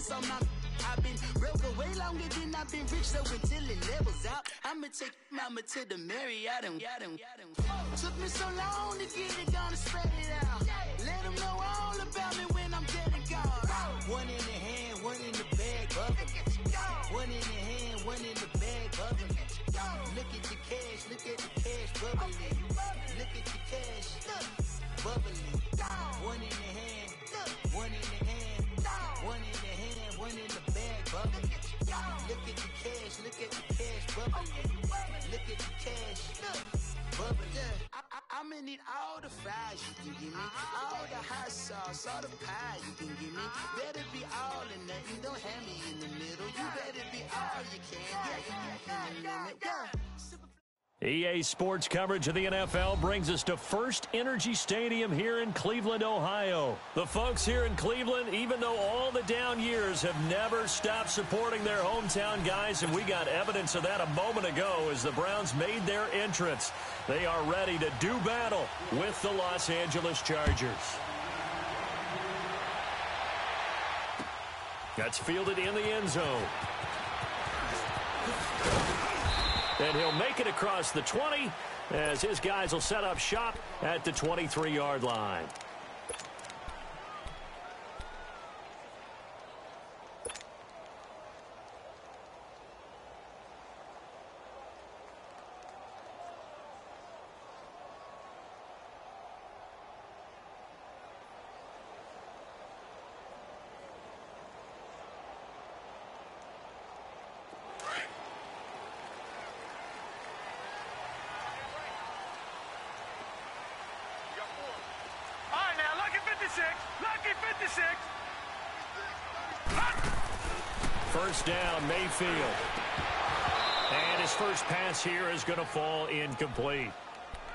focus on my. I've been broke way longer than I've been rich, so until it levels out, I'ma take mama to the Marriott and took me so long to get it, gonna spread it out. Let them know all about me when I'm dead and gone. One in the hand, one in the bag, bubbling. One in the hand, one in the bag, bubbling. Look at the cash, look at the cash, bubbling. Look at the cash, bubbling. One in the hand, one in the hand, one in the hand, one in the bag, bubbling. Look at the cash, look at the cash, bubbling. Look at the cash, bubbling. I'ma need all the fries you can give me, all the hot sauce, all the pie you can give me. Better be all or nothing, don't have me in the middle. You better be all you can, in the limit. EA Sports coverage of the NFL brings us to First Energy Stadium here in Cleveland, Ohio. The folks here in Cleveland, even though all the down years, have never stopped supporting their hometown guys, and we got evidence of that a moment ago as the Browns made their entrance. They are ready to do battle with the Los Angeles Chargers. That's fielded in the end zone. And he'll make it across the 20 as his guys will set up shop at the 23-yard line. First down, Mayfield. And his first pass here is going to fall incomplete.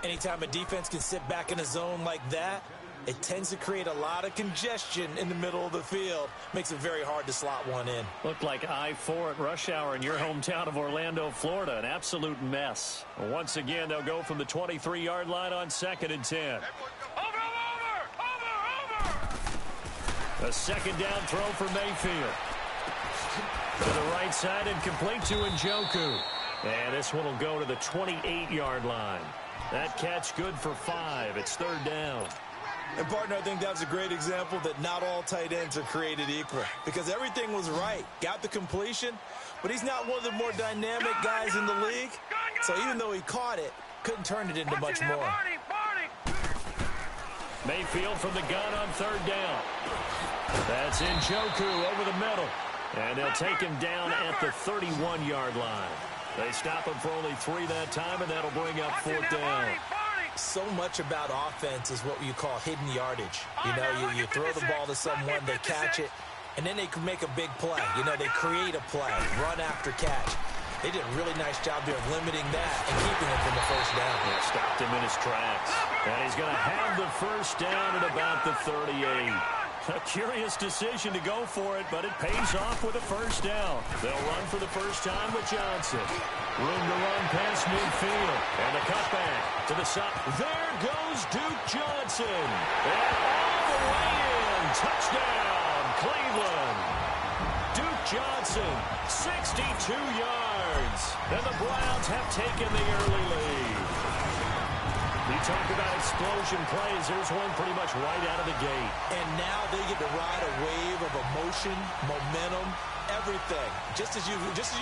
Anytime a defense can sit back in a zone like that, it tends to create a lot of congestion in the middle of the field. Makes it very hard to slot one in. Looked like I-4 at rush hour in your hometown of Orlando, Florida. An absolute mess. Once again, they'll go from the 23-yard line on 2nd and 10. A second down throw for Mayfield. To the right side and complete to Njoku. And this one will go to the 28-yard line. That catch good for 5. It's 3rd down. And, partner, I think that was a great example that not all tight ends are created equal. Because everything was right. Got the completion, but he's not one of the more dynamic guys in the league. So even though he caught it, couldn't turn it into much more. Mayfield from the gun on 3rd down. That's Njoku over the middle. And they'll take him down at the 31-yard line. They stop him for only 3 that time, and that'll bring up 4th down. So much about offense is what you call hidden yardage. You know, you throw the ball to someone, they catch it, and then they can make a big play. You know, they create a play, run after catch. They did a really nice job there of limiting that and keeping him from the first down. Yeah, stopped him in his tracks. And he's going to have the first down at about the 38. A curious decision to go for it, but it pays off with a first down. They'll run for the first time with Johnson. Room to run past midfield. And the cutback to the side. There goes Duke Johnson. And all the way in. Touchdown, Cleveland. Duke Johnson, 62 yards. And the Browns have taken the early lead. You talk about explosion plays. There's one pretty much right out of the gate. And now they get to ride a wave of emotion, momentum, everything. Just as you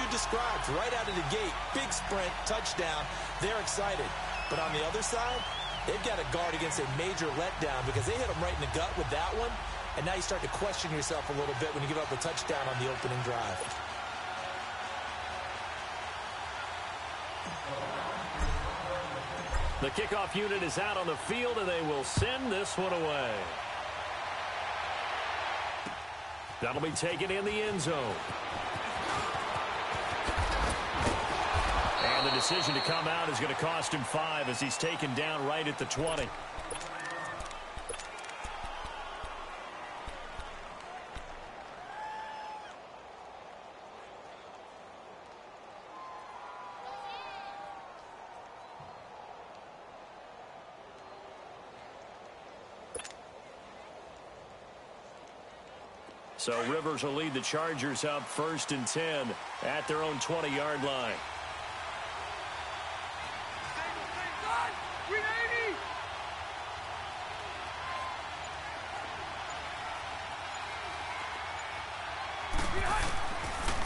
described, right out of the gate. Big sprint, touchdown. They're excited. But on the other side, they've got to guard against a major letdown because they hit them right in the gut with that one. And now you start to question yourself a little bit when you give up a touchdown on the opening drive. The kickoff unit is out on the field, and they will send this one away. That'll be taken in the end zone. And the decision to come out is going to cost him 5 as he's taken down right at the 20. So Rivers will lead the Chargers up 1st and 10 at their own 20-yard line.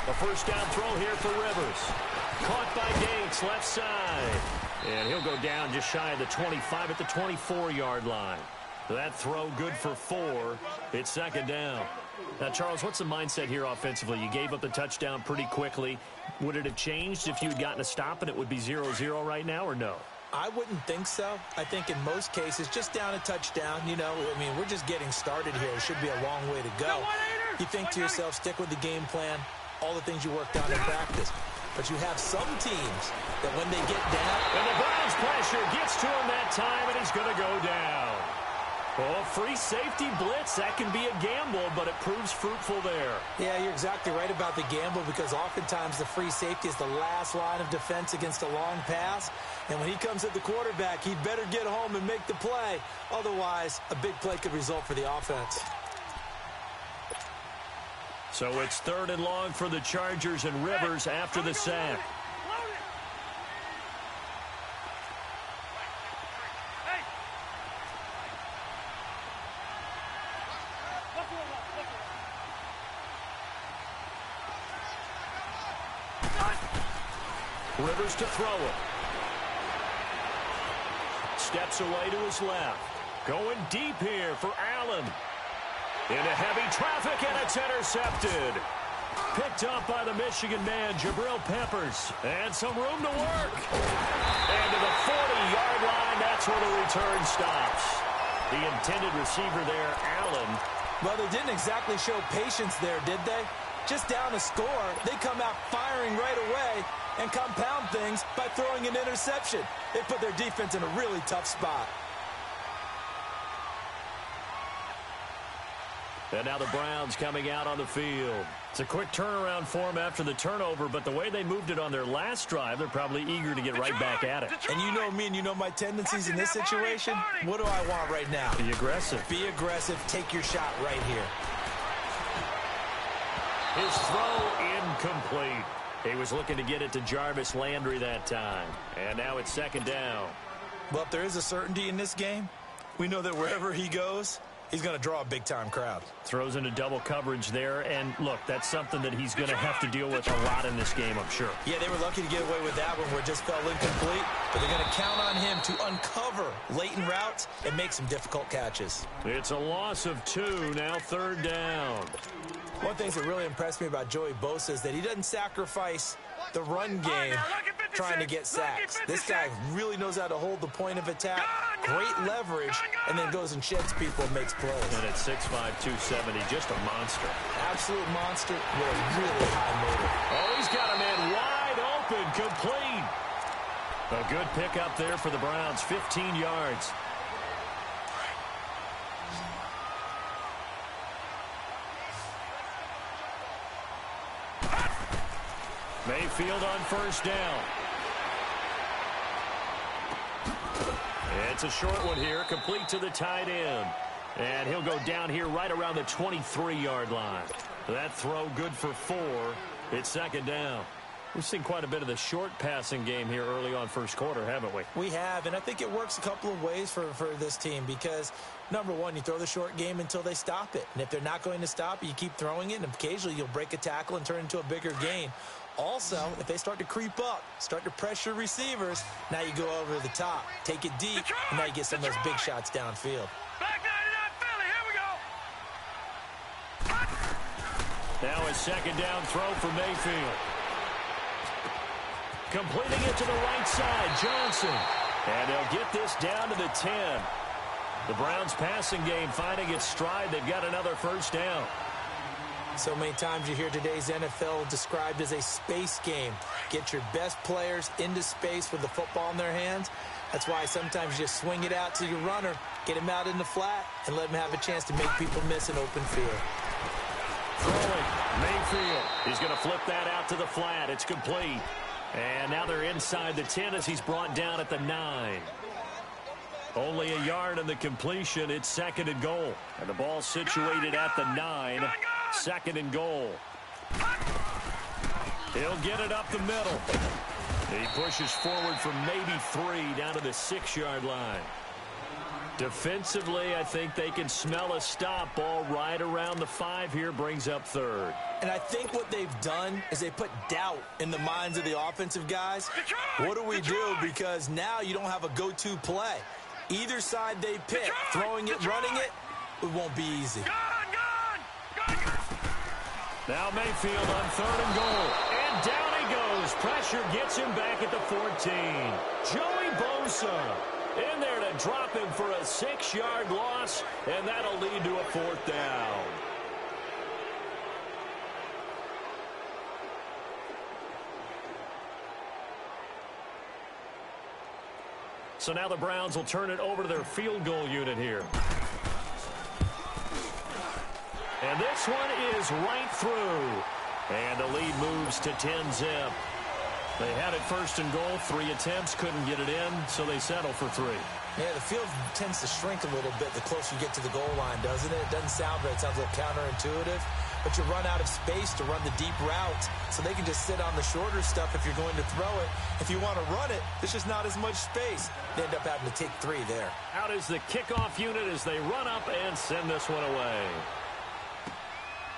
A first down throw here for Rivers. Caught by Gates, left side. And he'll go down just shy of the 25 at the 24-yard line. That throw good for 4. It's 2nd down. Now, Charles, what's the mindset here offensively? You gave up the touchdown pretty quickly. Would it have changed if you had gotten a stop and it would be 0-0 right now, or no? I wouldn't think so. I think in most cases, just down a touchdown, you know, I mean, we're just getting started here. It should be a long way to go. You think to yourself, stick with the game plan, all the things you worked on in practice. But you have some teams that when they get down... And the Browns pressure gets to him that time, and he's going to go down. Oh, free safety blitz, that can be a gamble, but it proves fruitful there. Yeah, you're exactly right about the gamble, because oftentimes the free safety is the last line of defense against a long pass. And when he comes at the quarterback, he'd better get home and make the play. Otherwise, a big play could result for the offense. So it's 3rd and long for the Chargers, and Rivers after the sack. Rivers to throw it. Steps away to his left. Going deep here for Allen. Into heavy traffic, and it's intercepted. Picked up by the Michigan man, Jabril Peppers. And some room to work. And to the 40-yard line, that's where the return stops. The intended receiver there, Allen. Well, they didn't exactly show patience there, did they? Just down a score, they come out firing right away and compound things by throwing an interception. They put their defense in a really tough spot. And now the Browns coming out on the field. It's a quick turnaround for them after the turnover, but the way they moved it on their last drive, they're probably eager to get right back at it. And you know me and you know my tendencies in this situation. What do I want right now? Be aggressive. Be aggressive. Take your shot right here. His throw incomplete. He was looking to get it to Jarvis Landry that time. And now it's 2nd down. Well, if there is a certainty in this game, we know that wherever he goes, he's going to draw a big-time crowd. Throws into double coverage there. And, look, that's something that he's going to have to deal with a lot in this game, I'm sure. Yeah, they were lucky to get away with that one where it just fell incomplete. But they're going to count on him to uncover latent routes and make some difficult catches. It's a loss of 2, now 3rd down. One thing that really impressed me about Joey Bosa is that he doesn't sacrifice the run game trying to get sacks. This guy really knows how to hold the point of attack, great leverage, and then goes and sheds people and makes plays. And at 6'5", 270, just a monster. Absolute monster with a really high motor. Oh, he's got a man wide open, complete. A good pickup there for the Browns, 15 yards. Mayfield on 1st down. It's a short one here, complete to the tight end. And he'll go down here right around the 23-yard line. That throw good for 4. It's 2nd down. We've seen quite a bit of the short passing game here early on first quarter, haven't we? We have, and I think it works a couple of ways for this team because, number one, you throw the short game until they stop it. And if they're not going to stop it, you keep throwing it, and occasionally you'll break a tackle and turn it into a bigger gain. Also, if they start to creep up, start to pressure receivers, now you go over the top, take it deep, and now you get some of those big shots downfield. Back 99 Philly, here we go. Now a 2nd down throw for Mayfield. Completing it to the right side, Johnson. And they'll get this down to the 10. The Browns passing game finding its stride. They've got another 1st down. So many times you hear today's NFL described as a space game. Get your best players into space with the football in their hands. That's why sometimes you just swing it out to your runner, get him out in the flat, and let him have a chance to make people miss an open field. Throwing, Mayfield. He's going to flip that out to the flat. It's complete. And now they're inside the 10 as he's brought down at the 9. Only a yard in the completion. It's 2nd and goal. And the ball situated at the 9. 2nd and goal. He'll get it up the middle. He pushes forward for maybe 3 down to the 6-yard line. Defensively, I think they can smell a stop. Ball right around the 5 here, brings up 3rd. And I think what they've done is they put doubt in the minds of the offensive guys. What do we do? Because now you don't have a go-to play. Either side they pick, throwing it, running it, it won't be easy. Now Mayfield on 3rd and goal. And down he goes. Pressure gets him back at the 14. Joey Bosa in there to drop him for a 6-yard loss, and that'll lead to a 4th down. So now the Browns will turn it over to their field goal unit here. And this one is right through. And the lead moves to 10-zip. They had it 1st and goal, 3 attempts, couldn't get it in, so they settle for 3. Yeah, the field tends to shrink a little bit the closer you get to the goal line, doesn't it? It doesn't sound right. It sounds a little counterintuitive. But you run out of space to run the deep route, so they can just sit on the shorter stuff if you're going to throw it. If you want to run it, there's just not as much space. They end up having to take 3 there. Out is the kickoff unit as they run up and send this one away.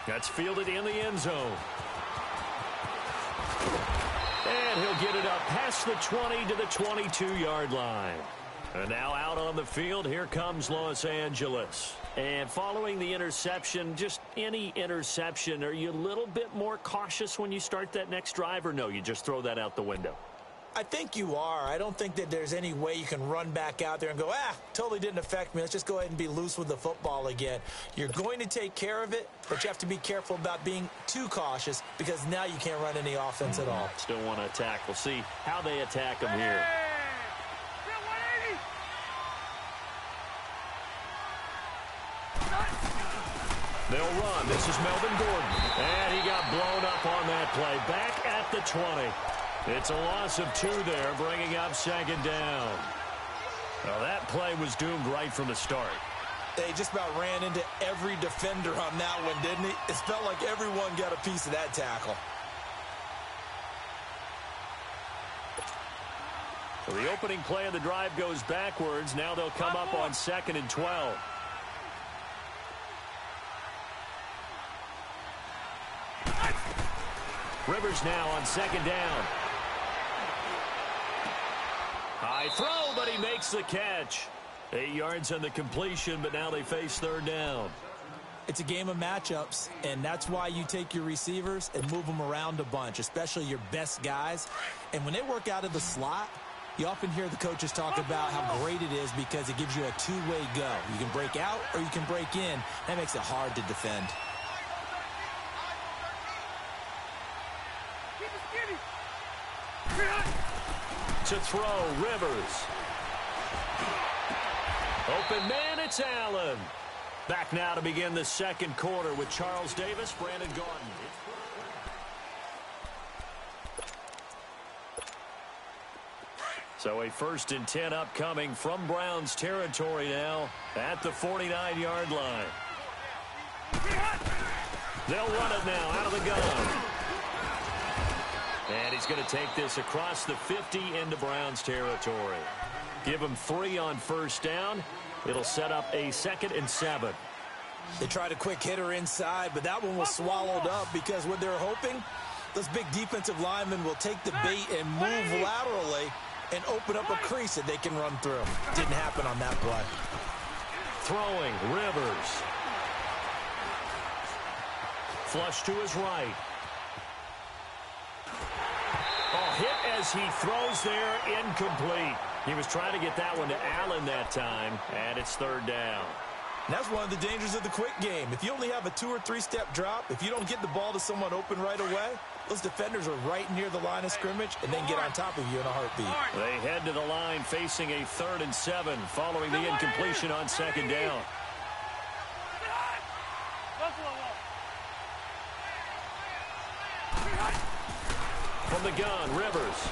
That's fielded in the end zone. And he'll get it up past the 20 to the 22-yard line. And now out on the field, here comes Los Angeles. And following the interception, just any interception, are you a little bit more cautious when you start that next drive, or no, you just throw that out the window? I think you are. I don't think that there's any way you can run back out there and go, totally didn't affect me. Let's just go ahead and be loose with the football again. You're going to take care of it, but you have to be careful about being too cautious because now you can't run any offense at all. Still want to attack. We'll see how they attack them here. They'll run. This is Melvin Gordon. And he got blown up on that play. Back at the 20. It's a loss of 2 there, bringing up 2nd down. Well, that play was doomed right from the start. They just about ran into every defender on that one, didn't he? It felt like everyone got a piece of that tackle. So the opening play of the drive goes backwards. Now they'll come up on 2nd and 12. Rivers now on 2nd down. High throw, but he makes the catch. 8 yards on the completion, but now they face 3rd down. It's a game of matchups, and that's why you take your receivers and move them around a bunch, especially your best guys. And when they work out of the slot, you often hear the coaches talk about how great it is because it gives you a 2-way go. You can break out or you can break in. That makes it hard to defend. To throw, Rivers. Open man, it's Allen. Back now to begin the 2nd quarter with Charles Davis, Brandon Gordon. So a 1st and 10 upcoming from Browns territory now at the 49-yard line. They'll run it now out of the gun. And he's going to take this across the 50 into Browns territory. Give him 3 on 1st down. It'll set up a 2nd and 7. They tried a quick hitter inside, but that one was swallowed up because what they're hoping, those big defensive linemen will take the bait and move laterally and open up a crease that they can run through. Didn't happen on that play. Throwing, Rivers. Flush to his right. Hit as he throws there, incomplete. He was trying to get that one to Allen that time, and it's 3rd down. And that's one of the dangers of the quick game. If you only have a 2- or 3-step drop, if you don't get the ball to someone open right away, those defenders are right near the line of scrimmage and then get on top of you in a heartbeat. They head to the line facing a 3rd and 7 following the incompletion on 2nd down. From the gun, Rivers.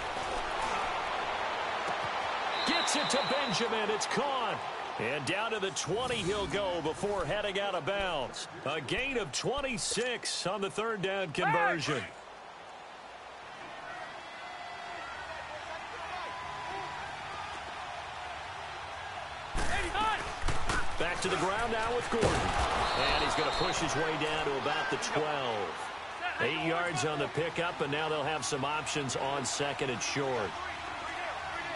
Gets it to Benjamin. It's caught. And down to the 20 he'll go before heading out of bounds. A gain of 26 on the third down conversion. Back to the ground now with Gordon. And he's going to push his way down to about the 12. 8 yards on the pickup, and now they'll have some options on second and short.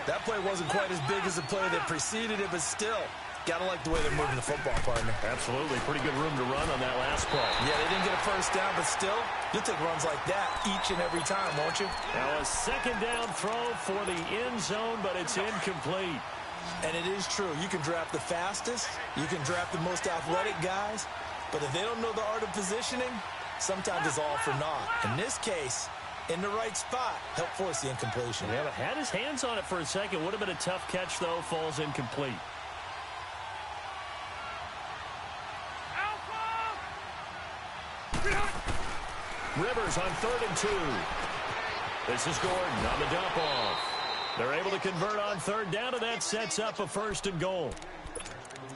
That play wasn't quite as big as the play that preceded it, but still, got to like the way they're moving the football, partner. Absolutely. Pretty good room to run on that last play. Yeah, they didn't get a first down, but still, you'll take runs like that each and every time, won't you? Now a second down throw for the end zone, but it's incomplete. And it is true. You can draft the fastest. You can draft the most athletic guys. But if they don't know the art of positioning, sometimes it's all for naught. In this case, in the right spot, help force the incompletion. Yeah, but had his hands on it for a second. Would have been a tough catch, though. Falls incomplete. Rivers on 3rd and 2. This is Gordon on the dump off. They're able to convert on third down, and that sets up a 1st and goal.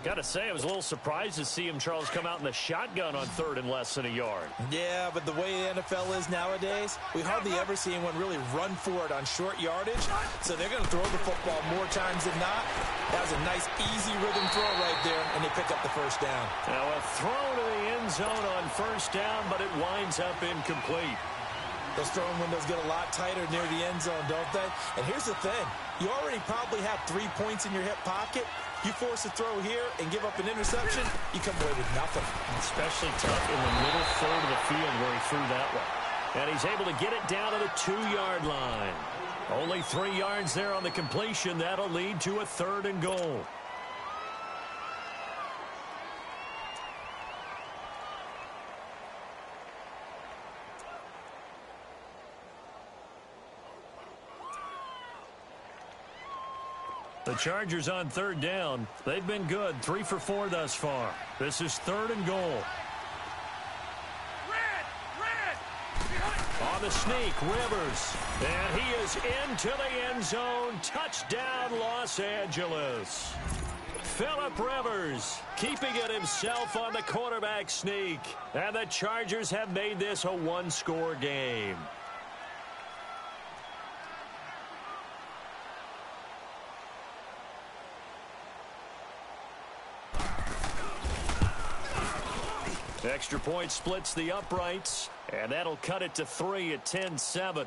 Got to say, I was a little surprised to see him, Charles, come out in the shotgun on 3rd and less than a yard. Yeah, but the way the NFL is nowadays, we hardly ever see anyone really run for it on short yardage. So they're going to throw the football more times than not. That was a nice, easy rhythm throw right there, and they pick up the 1st down. Now a throw to the end zone on 1st down, but it winds up incomplete. Those throwing windows get a lot tighter near the end zone, don't they? And here's the thing. You already probably have 3 points in your hip pocket. You force a throw here and give up an interception, you come away with nothing. Especially tough in the middle third of the field where he threw that one. And he's able to get it down to the 2-yard line. Only 3 yards there on the completion. That'll lead to a 3rd and goal. The Chargers on 3rd down. They've been good. 3 for 4 thus far. This is 3rd and goal. On the sneak, Rivers. And he is into the end zone. Touchdown, Los Angeles. Phillip Rivers keeping it himself on the quarterback sneak. And the Chargers have made this a 1-score game. Extra point splits the uprights, and that'll cut it to 3 at 10-7.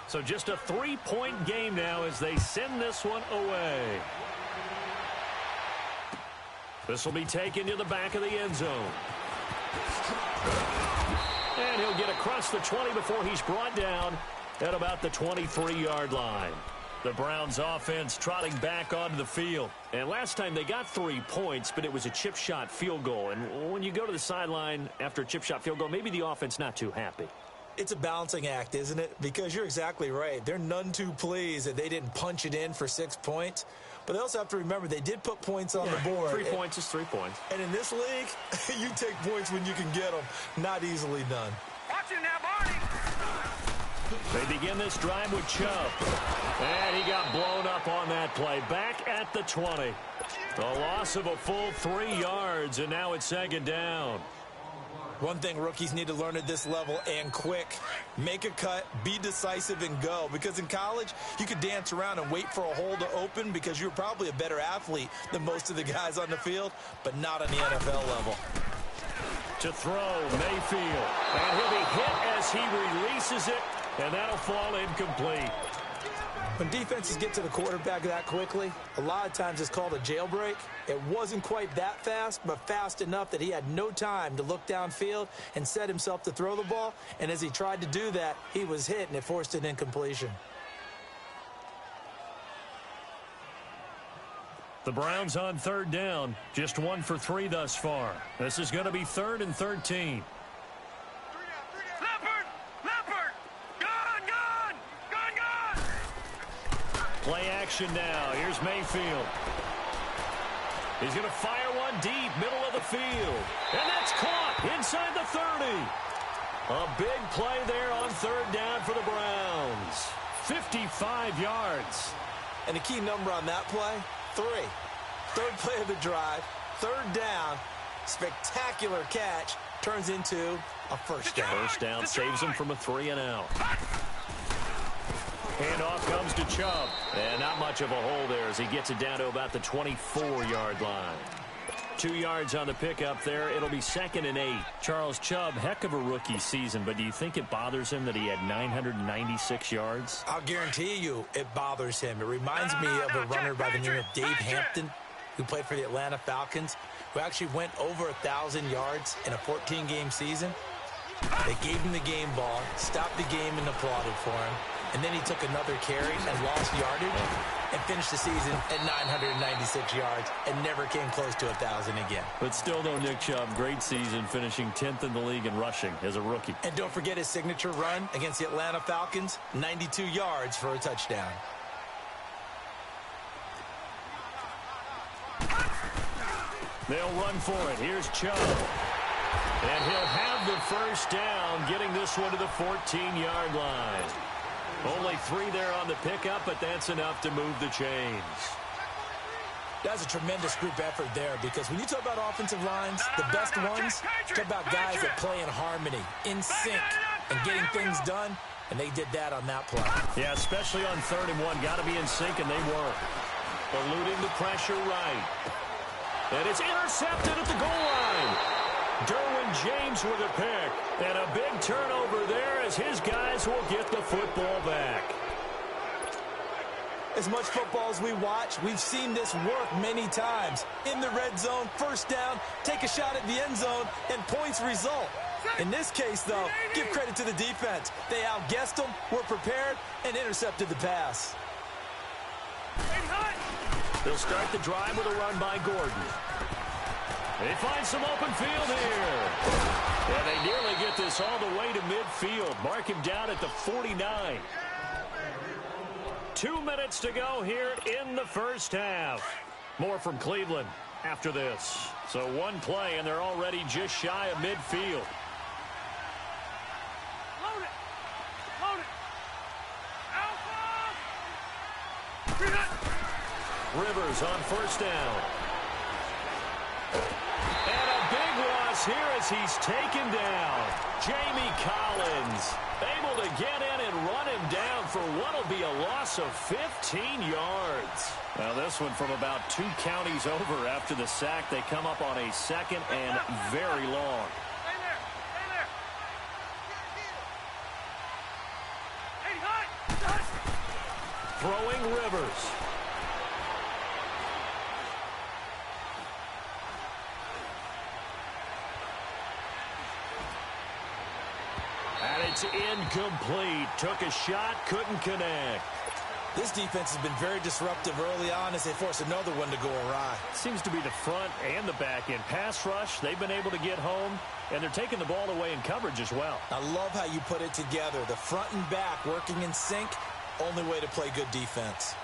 So just a 3-point game now as they send this one away. This will be taken to the back of the end zone. And he'll get across the 20 before he's brought down at about the 23-yard line. The Browns offense trotting back onto the field. And last time they got 3 points, but it was a chip shot field goal. And when you go to the sideline after a chip shot field goal, maybe the offense not too happy. It's a balancing act, isn't it? Because you're exactly right. They're none too pleased that they didn't punch it in for 6 points. But they also have to remember they did put points on the board. 3 points is 3 points. And in this league, you take points when you can get them. Not easily done. Watch it now, Barney. They begin this drive with Chubb. And he got blown up on that play. Back at the 20. The loss of a full 3 yards, and now it's 2nd down. One thing rookies need to learn at this level, and quick, make a cut, be decisive, and go. Because in college, you could dance around and wait for a hole to open because you're probably a better athlete than most of the guys on the field, but not on the NFL level. To throw, Mayfield. And he'll be hit as he releases it, and that'll fall incomplete. When defenses get to the quarterback that quickly, a lot of times it's called a jailbreak. It wasn't quite that fast, but fast enough that he had no time to look downfield and set himself to throw the ball. And as he tried to do that, he was hit, and it forced an incompletion. The Browns on 3rd down, just 1 for 3 thus far. This is going to be 3rd and 13. Play action now. Here's Mayfield. He's going to fire one deep, middle of the field. And that's caught inside the 30. A big play there on third down for the Browns. 55 yards. And the key number on that play, 3. Third play of the drive, third down, spectacular catch, turns into a first down. First down saves him from a 3-and-out. Handoff comes to Chubb. And not much of a hole there as he gets it down to about the 24-yard line. 2 yards on the pickup there. It'll be 2nd and 8. Charles Chubb, heck of a rookie season, but do you think it bothers him that he had 996 yards? I'll guarantee you it bothers him. It reminds me of a runner by the name of Dave Hampton, who played for the Atlanta Falcons, who actually went over 1,000 yards in a 14-game season. They gave him the game ball, stopped the game and applauded for him, and then he took another carry and lost yardage and finished the season at 996 yards and never came close to 1,000 again. But still, though, Nick Chubb, great season, finishing 10th in the league in rushing as a rookie. And don't forget his signature run against the Atlanta Falcons, 92 yards for a touchdown. They'll run for it. Here's Chubb. And he'll have the first down, getting this one to the 14-yard line. Only 3 there on the pickup, but that's enough to move the chains. That's a tremendous group effort there, because when you talk about offensive lines, the best ones, talk about guys that play in harmony, in sync, and getting things done, and they did that on that play. Yeah, especially on 3rd and 1. Got to be in sync, and they were. Eluding the pressure right. And it's intercepted at the goal line. Derwin James with a pick. And a big turnover there as his guys will get the football back. As much football as we watch, we've seen this work many times. In the red zone, first down, take a shot at the end zone, and points result. In this case, though, give credit to the defense. They outguessed them, were prepared, and intercepted the pass. They'll start the drive with a run by Gordon. They find some open field here. And they nearly get this all the way to midfield. Mark him down at the 49. 2 minutes to go here in the first half. More from Cleveland after this. So 1 play, and they're already just shy of midfield. Load it. Load it. Alpha. Rivers on first down. And a big loss here as he's taken down. Jamie Collins able to get in and run him down for what will be a loss of 15 yards. Now this one from about 2 counties over after the sack. They come up on a 2nd and very long. Stay there. Stay there. Hey, hut. Throwing Rivers. And it's incomplete. Took a shot, couldn't connect. This defense has been very disruptive early on as they force another one to go awry. Seems to be the front and the back end. Pass rush, they've been able to get home, and they're taking the ball away in coverage as well. I love how you put it together. The front and back working in sync, only way to play good defense.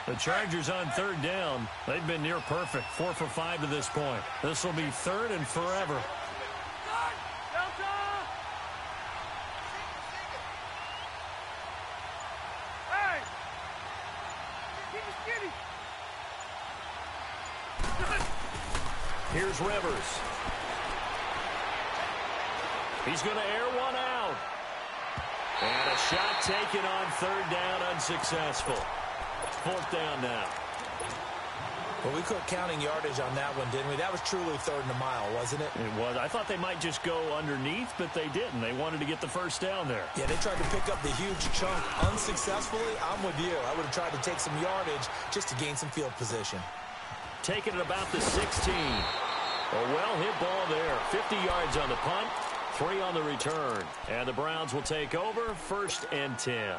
The Chargers on 3rd down. They've been near perfect, 4 for 5 to this point. This will be 3rd and forever. Here's Rivers. He's going to air one out. And a shot taken on 3rd down, unsuccessful. 4th down now. Well, we quit counting yardage on that one, didn't we? That was truly 3rd and a mile, wasn't it? It was. I thought they might just go underneath, but they didn't. They wanted to get the first down there. Yeah, they tried to pick up the huge chunk unsuccessfully. I'm with you. I would have tried to take some yardage just to gain some field position. Taking it about the 16. A well-hit ball there. 50 yards on the punt, 3 on the return. And the Browns will take over, 1st and 10.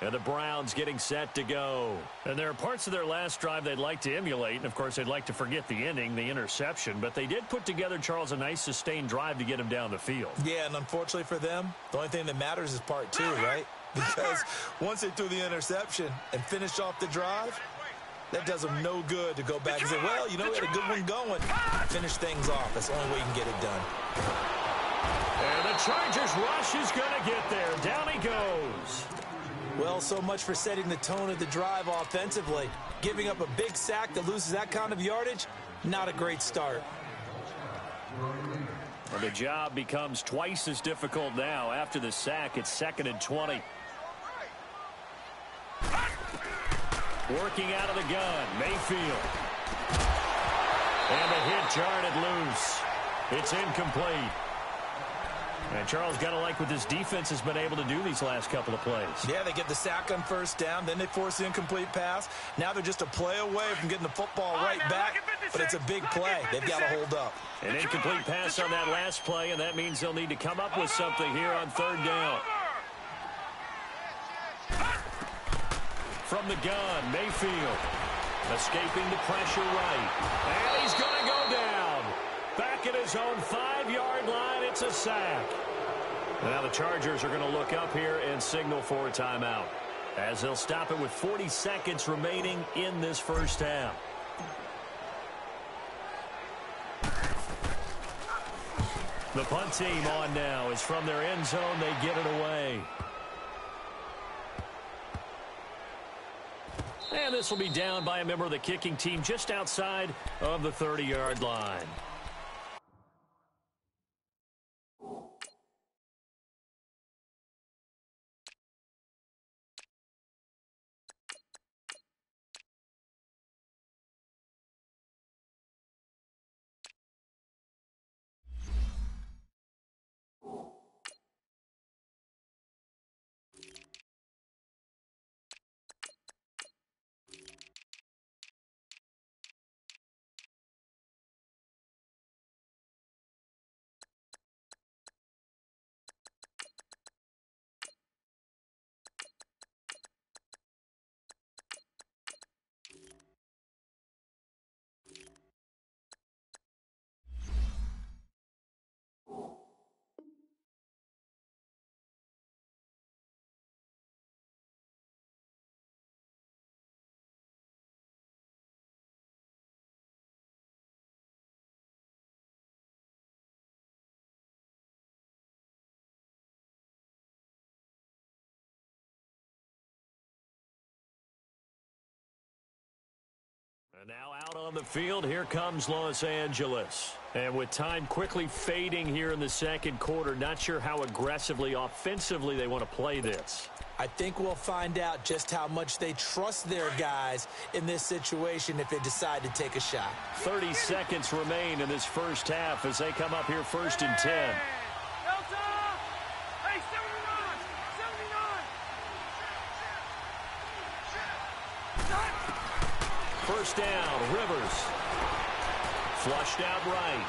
And the Browns getting set to go. And there are parts of their last drive they'd like to emulate. And, of course, they'd like to forget the ending, the interception. But they did put together, Charles, a nice sustained drive to get him down the field. Yeah, and unfortunately for them, the only thing that matters is part 2, right? Because once they threw the interception and finished off the drive, that does them no good to go back and say, well, you know, we had a good one going. Finish things off. That's the only way you can get it done. And the Chargers rush is going to get there. Down he goes. Well, so much for setting the tone of the drive offensively. Giving up a big sack that loses that kind of yardage, not a great start. Well, the job becomes twice as difficult now. After the sack, it's 2nd and 20. Working out of the gun, Mayfield. And the hit jarred it loose. It's incomplete. And Charles, got to like what this defense has been able to do these last couple of plays. Yeah, they get the sack on first down, then they force the incomplete pass. Now they're just a play away from getting the football right back, but it's a big play. They've got to hold up. An incomplete pass on that last play, and that means they'll need to come up with something here on 3rd down. From the gun, Mayfield. Escaping the pressure right. And he's going to go down. Back at his own 5-yard line, it's a sack. Now the Chargers are going to look up here and signal for a timeout, as they'll stop it with 40 seconds remaining in this first half. The punt team on now is from their end zone. They get it away. And this will be down by a member of the kicking team just outside of the 30-yard line. And now out on the field, here comes Los Angeles. And with time quickly fading here in the second quarter, not sure how aggressively, offensively they want to play this. I think we'll find out just how much they trust their guys in this situation if they decide to take a shot. 30 seconds remain in this first half as they come up here 1st and 10. First down, Rivers. Flushed out right.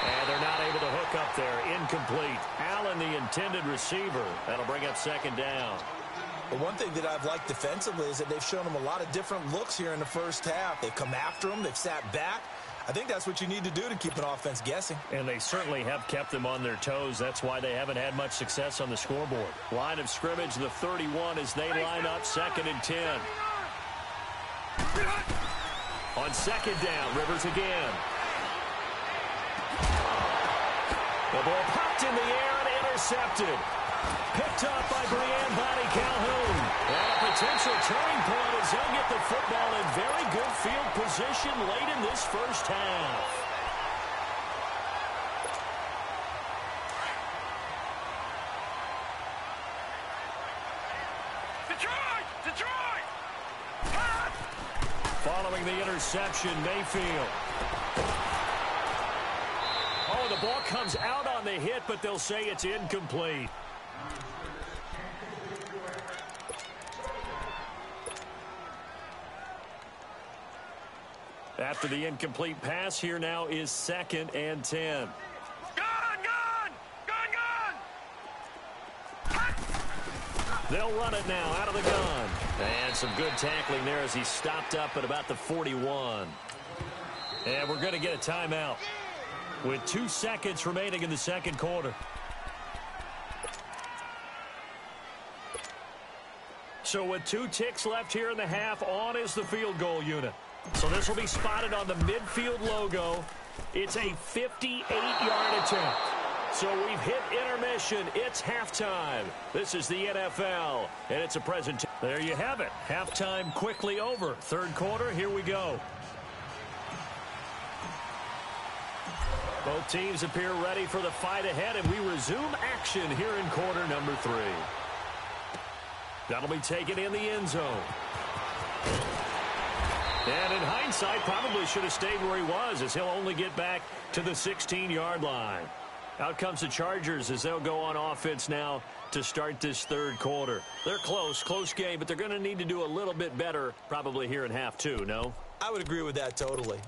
And they're not able to hook up there. Incomplete. Allen, the intended receiver. That'll bring up 2nd down. But one thing that I've liked defensively is that they've shown them a lot of different looks here in the first half. They've come after them. They've sat back. I think that's what you need to do to keep an offense guessing. And they certainly have kept them on their toes. That's why they haven't had much success on the scoreboard. Line of scrimmage, the 31 as they line up 2nd and 10. On 2nd down, Rivers again. The ball popped in the air and intercepted. Picked up by Brian Body Calhoun. And a potential turning point as they'll get the football in very good field position late in this first half. Following the interception, Mayfield. Oh, the ball comes out on the hit, but they'll say it's incomplete. After the incomplete pass, here now is 2nd and 10. They'll run it now out of the gun. And some good tackling there as he stopped up at about the 41. And we're going to get a timeout with 2 seconds remaining in the second quarter. So with 2 ticks left here in the half, on is the field goal unit. So this will be spotted on the midfield logo. It's a 58-yard attempt. So we've hit intermission. It's halftime. This is the NFL, and it's a presentation. There you have it. Halftime quickly over. Third quarter, here we go. Both teams appear ready for the fight ahead, and we resume action here in quarter number 3. That'll be taken in the end zone. And in hindsight, probably should have stayed where he was, as he'll only get back to the 16-yard line. Out comes the Chargers as they'll go on offense now to start this third quarter. They're close game, but they're going to need to do a little bit better probably here in half 2, no? I would agree with that totally.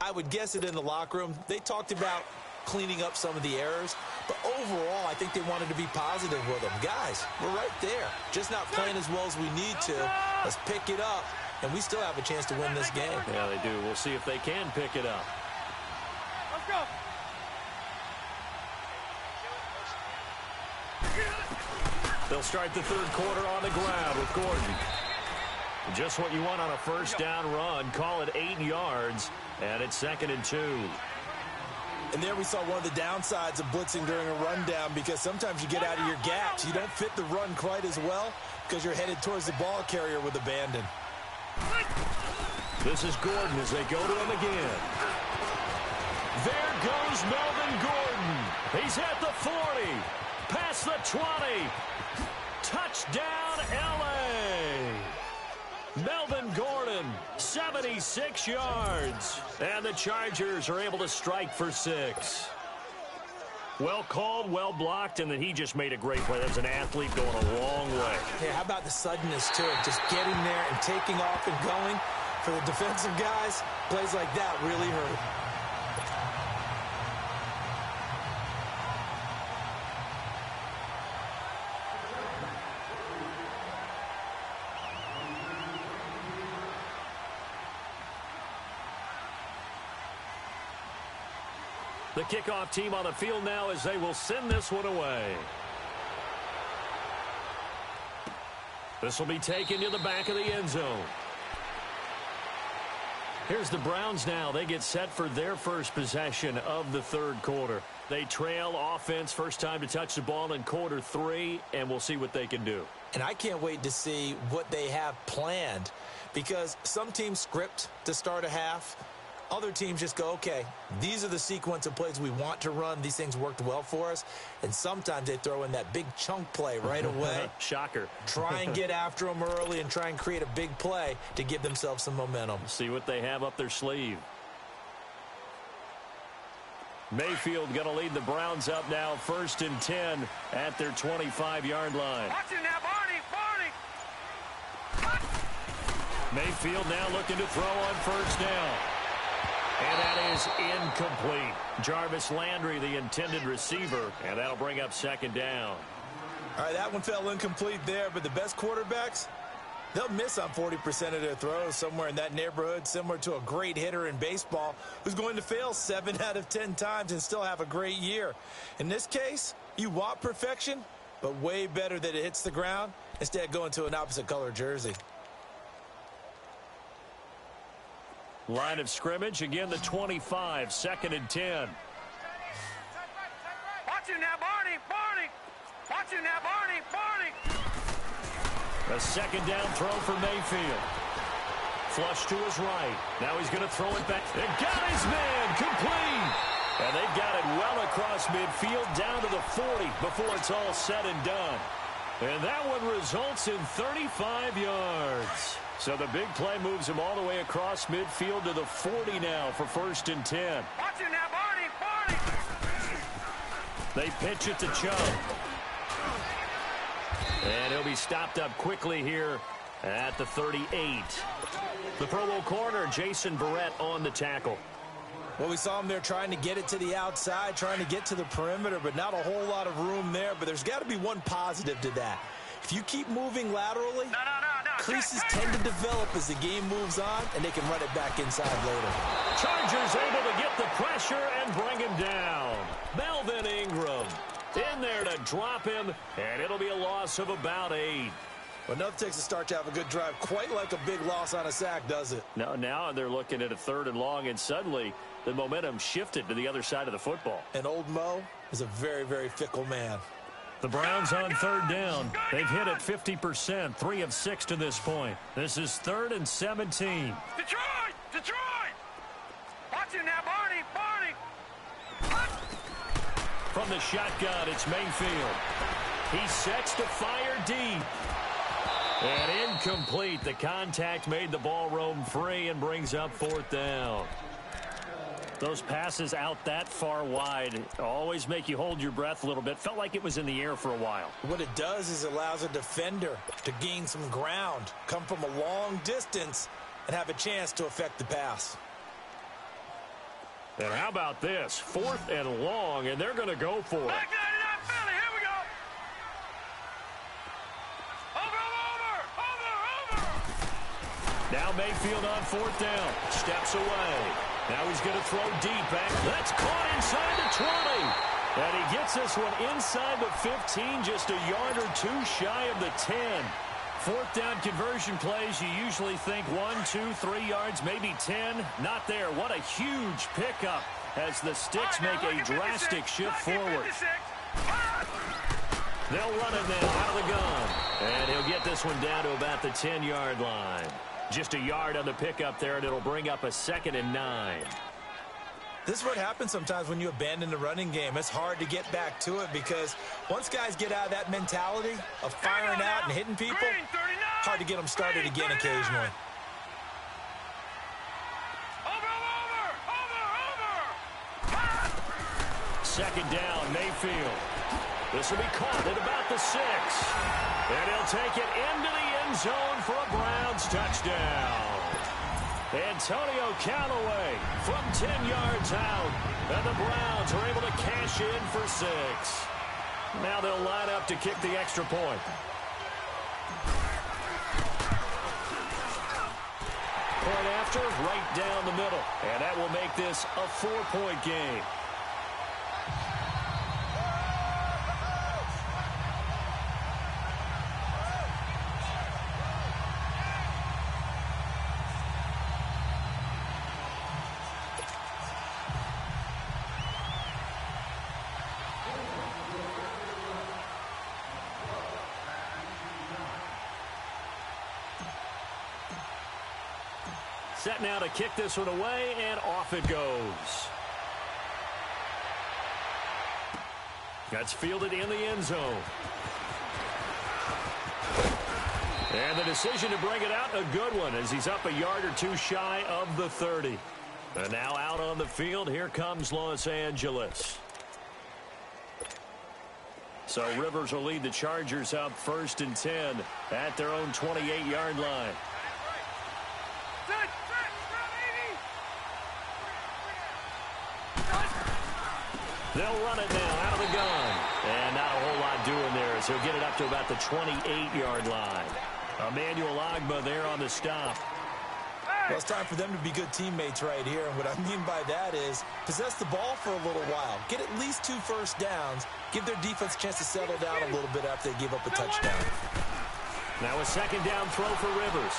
I would guess it in the locker room. They talked about cleaning up some of the errors, but overall, I think they wanted to be positive with them. Guys, we're right there. Just not playing as well as we need to. Let's pick it up, and we still have a chance to win this game. Yeah, they do. We'll see if they can pick it up. Let's go. They'll start the third quarter on the ground with Gordon. Just what you want on a first down run. Call it 8 yards, and it's 2nd and 2. And there we saw one of the downsides of blitzing during a rundown, because sometimes you get out of your gaps. You don't fit the run quite as well because you're headed towards the ball carrier with abandon. This is Gordon as they go to him again. There goes Melvin Gordon. He's at the 40. Past the 20. Touchdown, L.A. Melvin Gordon, 76 yards. And the Chargers are able to strike for 6. Well called, well blocked, and then he just made a great play. That's an athlete going a long way. Yeah, how about the suddenness to it? Just getting there and taking off and going. For the defensive guys, plays like that really hurt. The kickoff team on the field now as they will send this one away. This will be taken to the back of the end zone. Here's the Browns now. They get set for their first possession of the third quarter. They trail offense, first time to touch the ball in quarter 3, and we'll see what they can do. And I can't wait to see what they have planned, because some teams script to start a half. Other teams just go, okay, these are the sequence of plays we want to run. These things worked well for us. And sometimes they throw in that big chunk play right away. Shocker. Try and get after them early and try and create a big play to give themselves some momentum. See what they have up their sleeve. Mayfield going to lead the Browns up now, 1st and 10 at their 25-yard line. Watch it now, Barney. Mayfield now looking to throw on first down. And that is incomplete. Jarvis Landry, the intended receiver, and that'll bring up 2nd down. All right, that one fell incomplete there, but the best quarterbacks, they'll miss on 40% of their throws, somewhere in that neighborhood, similar to a great hitter in baseball who's going to fail 7 out of 10 times and still have a great year. In this case, you want perfection, but way better that it hits the ground instead of going to an opposite color jersey. Line of scrimmage, again the 25, 2nd and 10. Watch it now, Barney. Watch it now, Barney. A 2nd down throw for Mayfield. Flush to his right. Now he's going to throw it back. They got his man, complete. And they've got it well across midfield down to the 40 before it's all said and done. And that one results in 35 yards. So the big play moves him all the way across midfield to the 40 now for 1st and 10. Watch it now, Barney. They pitch it to Chubb. And he'll be stopped up quickly here at the 38. The Pro Bowl corner, Jason Verrett, on the tackle. Well, we saw him there trying to get it to the outside, trying to get to the perimeter, but not a whole lot of room there. But there's got to be one positive to that. If you keep moving laterally, creases tend to develop as the game moves on, and they can run it back inside later. Chargers able to get the pressure and bring him down. Melvin Ingram in there to drop him, and it'll be a loss of about 8. Well, enough takes a start to have a good drive. Quite like a big loss on a sack, does it? No, now they're looking at a 3rd and long, and suddenly the momentum shifted to the other side of the football. And old Mo, is a very, very fickle man. The Browns on third down. They've hit it 50%, 3 of 6 to this point. This is 3rd and 17. Detroit! Detroit! Watch it now, Barney! Barney! From the shotgun, it's Mayfield. He sets to fire deep. And incomplete. The contact made the ball roam free and brings up 4th down. Those passes out that far wide always make you hold your breath a little bit. Felt like it was in the air for a while. What it does is it allows a defender to gain some ground, come from a long distance, and have a chance to affect the pass. And how about this? 4th and long, and they're going to go for it. Back 99 Philly, here we go! Over! Now Mayfield on 4th down. Steps away. Now he's going to throw deep back. That's caught inside the 20. And he gets this one inside the 15, just a yard or 2 shy of the 10. 4th down conversion plays, you usually think 1, 2, 3 yards, maybe 10. Not there. What a huge pickup as the Sticks make a drastic shift forward. They'll run it now out of the gun. And he'll get this one down to about the 10-yard line. Just a yard on the pickup there, and it'll bring up a 2nd and 9. This is what happens sometimes when you abandon the running game. It's hard to get back to it because once guys get out of that mentality of firing out and hitting people, hard to get them started again occasionally. Second down, Mayfield. This will be caught at about the 6. And he'll take it into the end zone for a Browns touchdown. Antonio Callaway from 10 yards out. And the Browns are able to cash in for 6. Now they'll line up to kick the extra point. Point after, right down the middle. And that will make this a 4-point game. Set now to kick this one away, and off it goes. That's fielded in the end zone. And the decision to bring it out, a good one, as he's up a yard or 2 shy of the 30. And now out on the field, here comes Los Angeles. So Rivers will lead the Chargers up 1st and 10 at their own 28-yard line. They'll run it now out of the gun. And not a whole lot doing there as he'll get it up to about the 28-yard line. Emmanuel Ogbah there on the stop. Well, it's time for them to be good teammates right here. And what I mean by that is possess the ball for a little while. Get at least 2 first downs. Give their defense a chance to settle down a little bit after they give up a touchdown. Now a 2nd down throw for Rivers.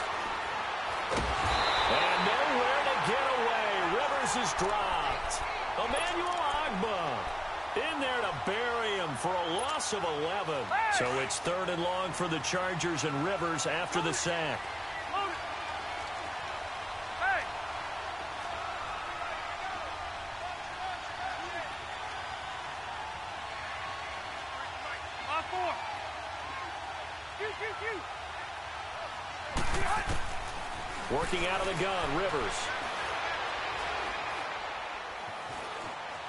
And nowhere to get away. Rivers is dropped. Emmanuel Ogbah in there to bury him for a loss of 11. So it's 3rd and long for the Chargers and Rivers after the sack. Working out of the gun, Rivers.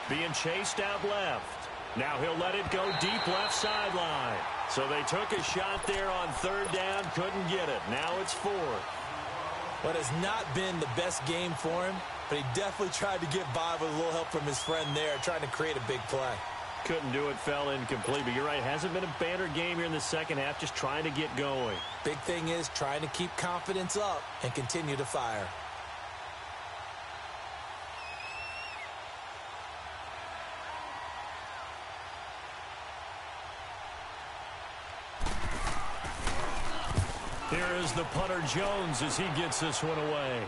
Being chased out left. Now he'll let it go deep left sideline. So they took a shot there on 3rd down, couldn't get it. Now it's 4th. What has not been the best game for him, but he definitely tried to get by with a little help from his friend there, trying to create a big play. Couldn't do it, fell incomplete. But you're right, hasn't been a banner game here in the second half, just trying to get going. Big thing is trying to keep confidence up and continue to fire. Here is the punter Jones as he gets this one away.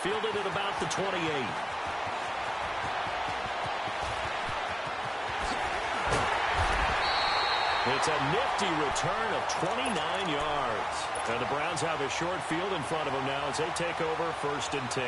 Fielded at about the 28. It's a nifty return of 29 yards. And the Browns have a short field in front of them now as they take over 1st and 10.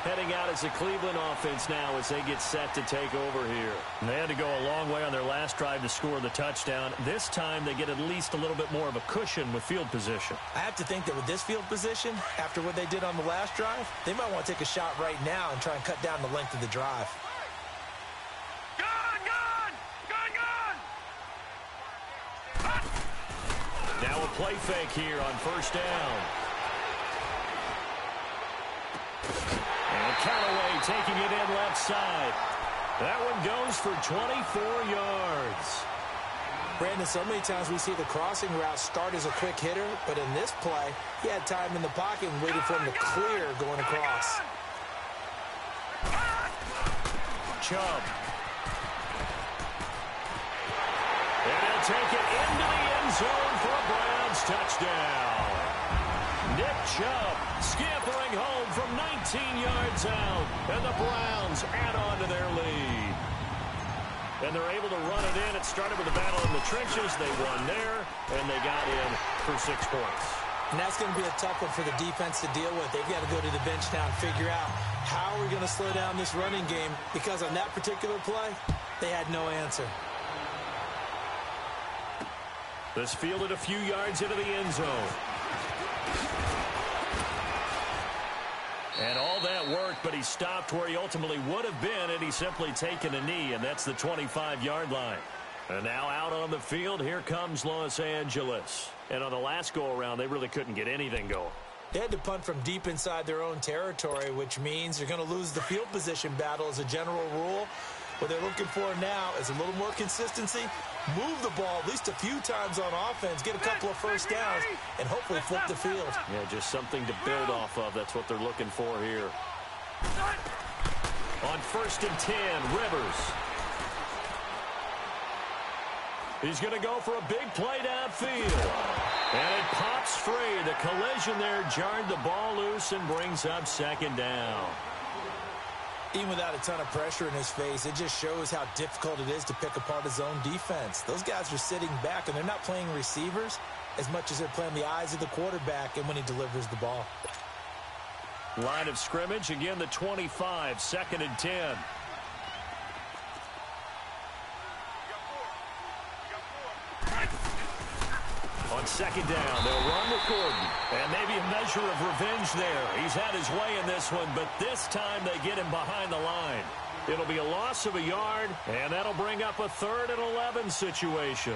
Heading out as the Cleveland offense now as they get set to take over here. And they had to go a long way on their last drive to score the touchdown. This time they get at least a little bit more of a cushion with field position. I have to think that with this field position, after what they did on the last drive, they might want to take a shot right now and try and cut down the length of the drive. Now a play fake here on 1st down. And Callaway taking it in left side. That one goes for 24 yards. Brandon, so many times we see the crossing route start as a quick hitter, but in this play, he had time in the pocket and waited for him to clear going across. Chubb. And he'll take it into the end zone for a Browns touchdown. Nick Chubb scampering home from 19 yards out, and the Browns add on to their lead. And they're able to run it in. It started with a battle in the trenches. They won there, and they got in for 6 points. And that's going to be a tough one for the defense to deal with. They've got to go to the bench now and figure out how we're going to slow down this running game, because on that particular play, they had no answer. This fielded a few yards into the end zone. And all that worked, but he stopped where he ultimately would have been, and he's simply taken a knee, and that's the 25-yard line. And now out on the field, here comes Los Angeles. And on the last go-around, they really couldn't get anything going. They had to punt from deep inside their own territory, which means they're going to lose the field position battle as a general rule. What they're looking for now is a little more consistency, move the ball at least a few times on offense, get a couple of first downs, and hopefully flip the field. Yeah, just something to build off of. That's what they're looking for here. On 1st and 10, Rivers. He's going to go for a big play downfield. And it pops free. The collision there jarred the ball loose and brings up 2nd down. Even without a ton of pressure in his face, it just shows how difficult it is to pick apart his own defense. Those guys are sitting back, and they're not playing receivers as much as they're playing the eyes of the quarterback and when he delivers the ball. Line of scrimmage, again the 25, 2nd and 10. On 2nd down, they'll run with Gordon. And maybe a measure of revenge there. He's had his way in this one, but this time they get him behind the line. It'll be a loss of a yard, and that'll bring up a 3rd and 11 situation.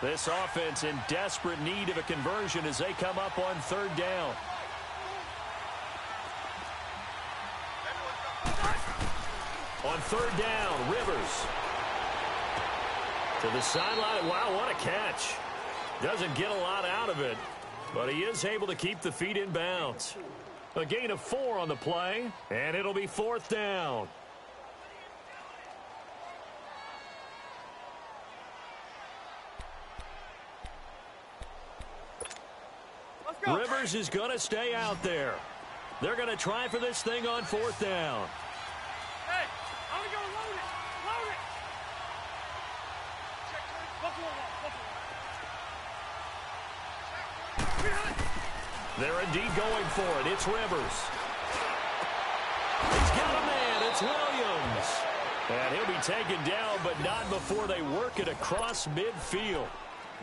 This offense in desperate need of a conversion as they come up on 3rd down. On 3rd down, Rivers. To the sideline. Wow, what a catch. Doesn't get a lot out of it, but he is able to keep the feet in bounds. A gain of 4 on the play, and it'll be 4th down. Rivers is going to stay out there. They're going to try for this thing on 4th down. Hey, I'm going to go load it. Load it. They're indeed going for it. It's Rivers. He's got a man. It's Williams. And he'll be taken down, but not before they work it across midfield.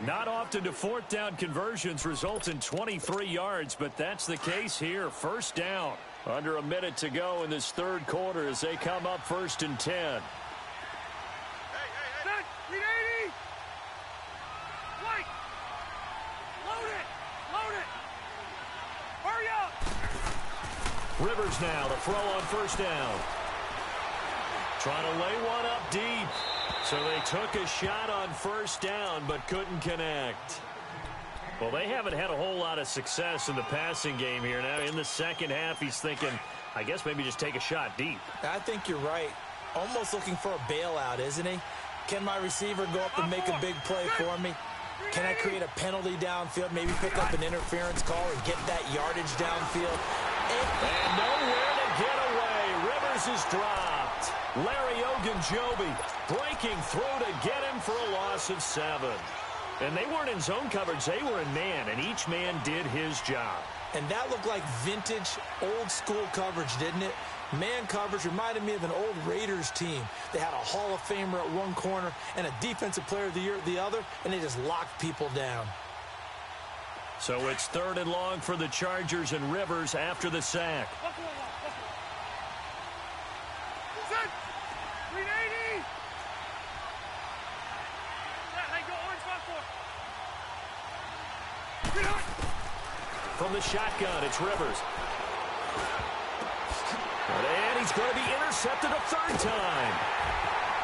Not often do 4th down conversions result in 23 yards, but that's the case here. 1st down. Under a minute to go in this 3rd quarter as they come up 1st and 10. Hey. 380. Wait. Load it. Hurry up. Rivers now to throw on 1st down. Trying to lay one up deep. So they took a shot on 1st down but couldn't connect. Well, they haven't had a whole lot of success in the passing game here. Now in the 2nd half, he's thinking, I guess maybe just take a shot deep. I think you're right. Almost looking for a bailout, isn't he? Can my receiver go up and make a big play for me? Can I create a penalty downfield, maybe pick up an interference call and get that yardage downfield? And nowhere get away. Rivers is dropped. Larry Ogunjobi breaking through to get him for a loss of 7. And they weren't in zone coverage. They were in man, and each man did his job. And that looked like vintage, old-school coverage, didn't it? Man coverage reminded me of an old Raiders team. They had a Hall of Famer at one corner and a Defensive Player of the Year at the other, and they just locked people down. So it's 3rd and long for the Chargers and Rivers after the sack. From the shotgun, it's Rivers. And he's going to be intercepted a 3rd time.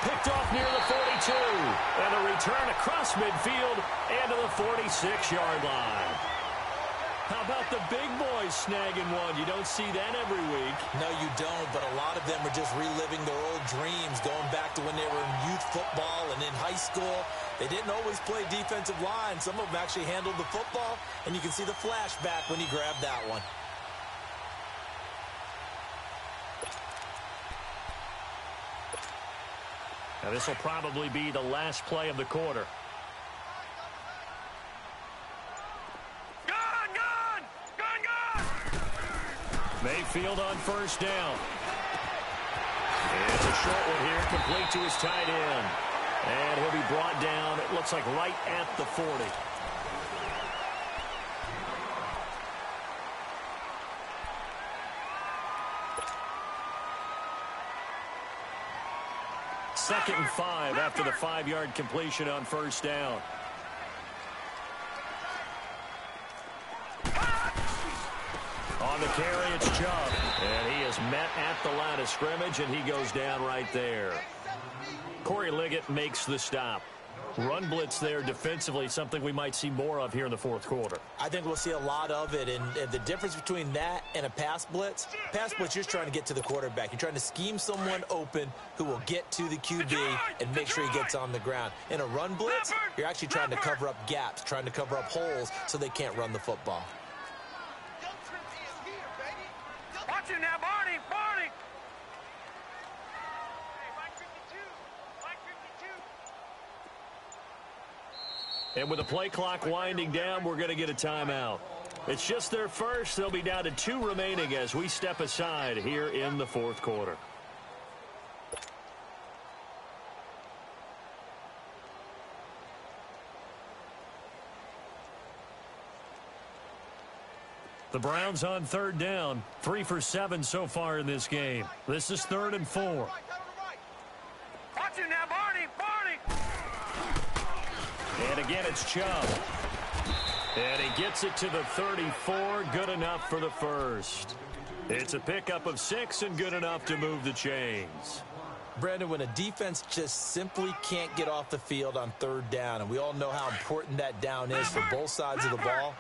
Picked off near the 42. And a return across midfield and to the 46-yard line. How about the big boys snagging one? You don't see that every week. No, you don't, but a lot of them are just reliving their old dreams, going back to when they were in youth football and in high school. They didn't always play defensive line. Some of them actually handled the football, and you can see the flashback when he grabbed that one. Now, this will probably be the last play of the quarter. Mayfield on 1st down. It's a short one here, complete to his tight end. And he'll be brought down, it looks like right at the 40. Second and 5 after the 5-yard completion on 1st down. On the carry, it's Chubb. And he is met at the line of scrimmage, and he goes down right there. Corey Liggett makes the stop. Run blitz there defensively, something we might see more of here in the 4th quarter. I think we'll see a lot of it, and the difference between that and a pass blitz, you're just trying to get to the quarterback. You're trying to scheme someone open who will get to the QB and make sure he gets on the ground. In a run blitz, you're actually trying to cover up gaps, trying to cover up holes so they can't run the football. Watch it now, Barney! Barney! And with the play clock winding down, we're going to get a timeout. It's just their first. They'll be down to 2 remaining as we step aside here in the 4th quarter. The Browns on 3rd down, 3 for 7 so far in this game. This is 3rd and 4. Watch it now, Barney! Barney! And again, it's Chubb. And he gets it to the 34. Good enough for the first. It's a pickup of 6 and good enough to move the chains. Brandon, when a defense just simply can't get off the field on 3rd down, and we all know how important that down is for both sides of the ball,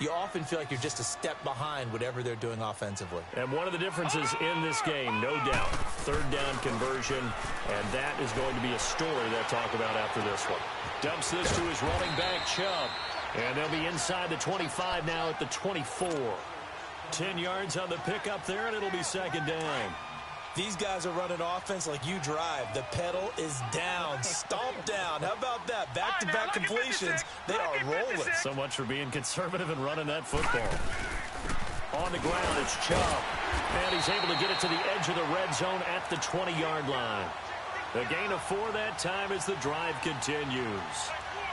you often feel like you're just a step behind whatever they're doing offensively. And one of the differences in this game, no doubt, 3rd down conversion, and that is going to be a story they'll talk about after this one. Dumps this to his running back, Chubb. And they'll be inside the 25 now at the 24. 10 yards on the pickup there, and it'll be 2nd down. These guys are running offense like you drive. The pedal is down, stomped down. How about that? Back-to-back completions. They are rolling. So much for being conservative and running that football. On the ground, it's Chubb. And he's able to get it to the edge of the red zone at the 20-yard line. The gain of 4 that time as the drive continues.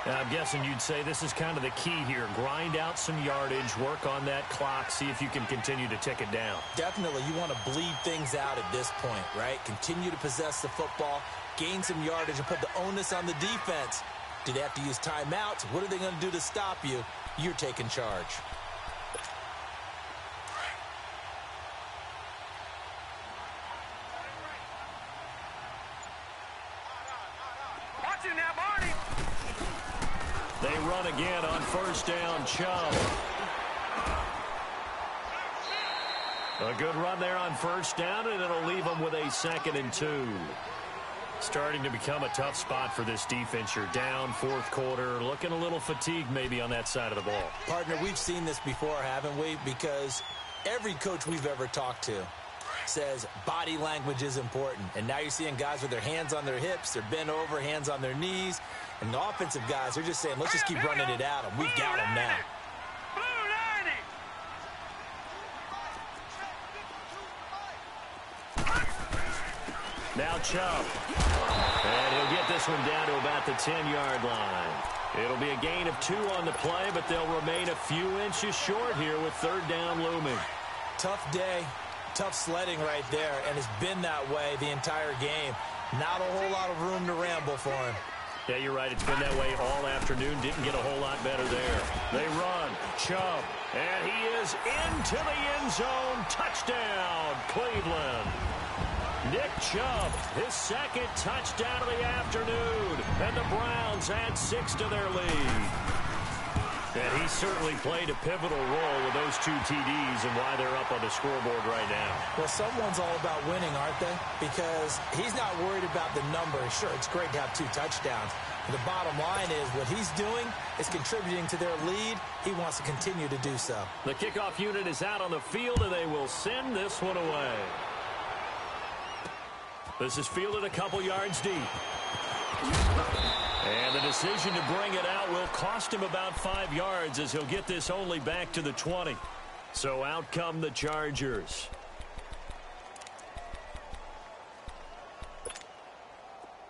I'm guessing you'd say this is kind of the key here. Grind out some yardage, work on that clock, see if you can continue to tick it down. Definitely. You want to bleed things out at this point, right? Continue to possess the football, gain some yardage, and put the onus on the defense. Do they have to use timeouts? What are they going to do to stop you? You're taking charge. Watch it now, Barney! They run again on 1st down, Chubb. A good run there on 1st down, and it'll leave them with a 2nd and 2. Starting to become a tough spot for this defense. You're down 4th quarter, looking a little fatigued maybe on that side of the ball. Partner, we've seen this before, haven't we? Because every coach we've ever talked to says body language is important. And now you're seeing guys with their hands on their hips, they're bent over, hands on their knees. And the offensive guys are just saying, let's just keep running it at them. We've got them now. Now Chubb. And he'll get this one down to about the 10-yard line. It'll be a gain of 2 on the play, but they'll remain a few inches short here with third down looming. Tough day, tough sledding right there, and it's been that way the entire game. Not a whole lot of room to ramble for him. Yeah, you're right. It's been that way all afternoon. Didn't get a whole lot better there. They run. Chubb. And he is into the end zone. Touchdown, Cleveland. Nick Chubb, his second touchdown of the afternoon. And the Browns add 6 to their lead. And he certainly played a pivotal role with those 2 TDs and why they're up on the scoreboard right now. Well, someone's all about winning, aren't they? Because he's not worried about the number. Sure, it's great to have 2 touchdowns. But the bottom line is what he's doing is contributing to their lead. He wants to continue to do so. The kickoff unit is out on the field, and they will send this one away. This is fielded a couple yards deep. And the decision to bring it out will cost him about 5 yards as he'll get this only back to the 20. So out come the Chargers.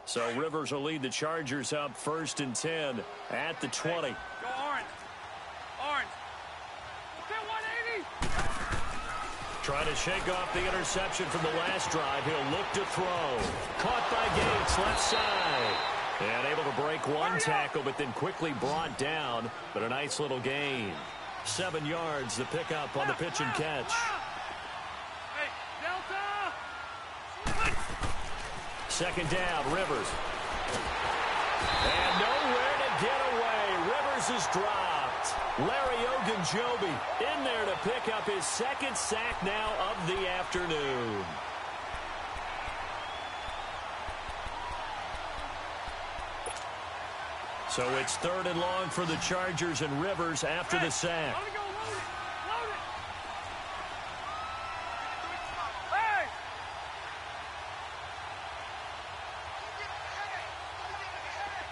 So Rivers will lead the Chargers up 1st and 10 at the 20. Go orange. Orange. Get 180. Trying to shake off the interception from the last drive. He'll look to throw. Caught by Gates, left side. And able to break one tackle, but then quickly brought down. But a nice little gain. 7 yards, the pickup on the pitch and catch. Hey, Delta. Second down, Rivers. And nowhere to get away. Rivers is dropped. Larry Ogunjobi in there to pick up his second sack now of the afternoon. So it's 3rd and long for the Chargers and Rivers after the sack. Load it. Load it. Hey.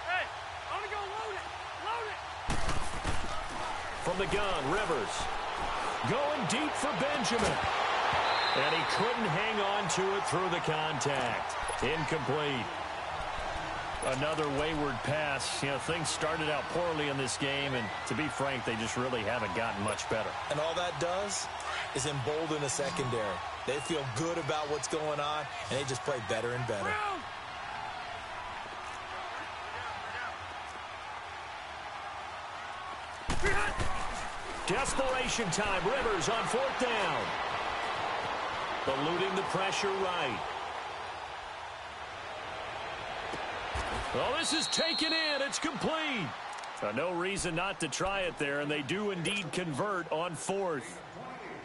Hey, only go load it. Load it. From the gun, Rivers. Going deep for Benjamin. And he couldn't hang on to it through the contact. Incomplete. Another wayward pass. You know, things started out poorly in this game, and to be frank, they just really haven't gotten much better. And all that does is embolden the secondary. They feel good about what's going on, and they just play better and better. Desperation time. Rivers on 4th down. Eluding the pressure right. Well, this is taken in. It's complete. No reason not to try it there, and they do indeed convert on 4th.